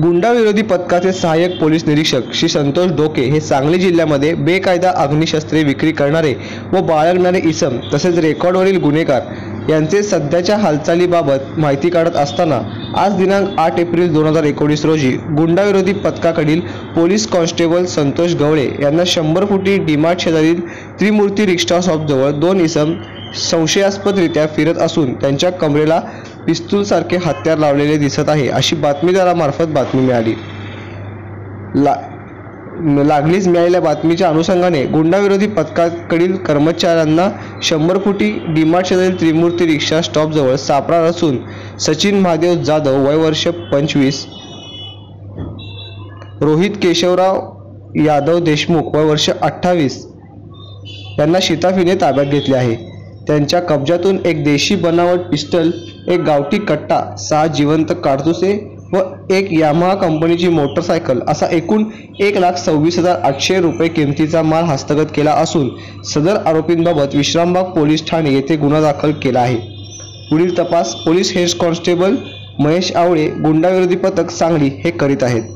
गुंडाविरोधी पथकाचे सहाय्यक पोलीस निरीक्षक श्री संतोष डोके हे सांगली जिल्ह्यामध्ये बेकायदा अग्निशस्त्रे विक्री करणारे व बाळगणारे इसम तसेच रेकॉर्डवरील गुन्हेगार यांचे सध्याच्या हालचालीबाबत माहिती काढत असताना आज दिनांक 8 एप्रिल 2019 रोजी गुंडाविरोधी पथकाकडील पोलीस कॉन्स्टेबल संतोष गवळे यांना 100 फुटी डीमार्ट शेजारील त्रिमूर्ती रिक्षा शॉपजवळ 2 इसम संशयास्पदरित्या फिरत असून त्यांच्या कमरेला पिस्तूलसारखे हत्यार लावलेले दिसत आहे अशी बातमीदारामार्फत बातमी मिळाली। लागलीच मिळालेल्या बातमीच्या अनुषंगाने गुंडाविरोधी पथकाकडील कर्मचाऱ्यांना 100 फुटी डीमार्ट शेजारील त्रिमूर्ती रिक्षा स्टॉपजवळ सापळा रचून सचिन महादेव जाधव वय वर्ष 25, रोहित केशवराव यादव देशमुख वय वर्ष 28 यांना शिताफीने ताब्यात घेतले आहे। त्यांच्या कब्जातून एक देशी बनावट पिस्टल, एक गावठी कट्टा, 6 जिवंत कारतुसे व एक यामाहा कंपनीची मोटरसायकल असा एकूण 1,26,800 रुपये किमतीचा माल हस्तगत केला असून सदर आरोपींबाबत विश्रामबाग पोलीस ठाणे येथे गुन्हा दाखल केला आहे। पुढील तपास पोलीस हेड कॉन्स्टेबल महेश आवळे गुंडाविरोधी पथक सांगली हे करीत आहेत।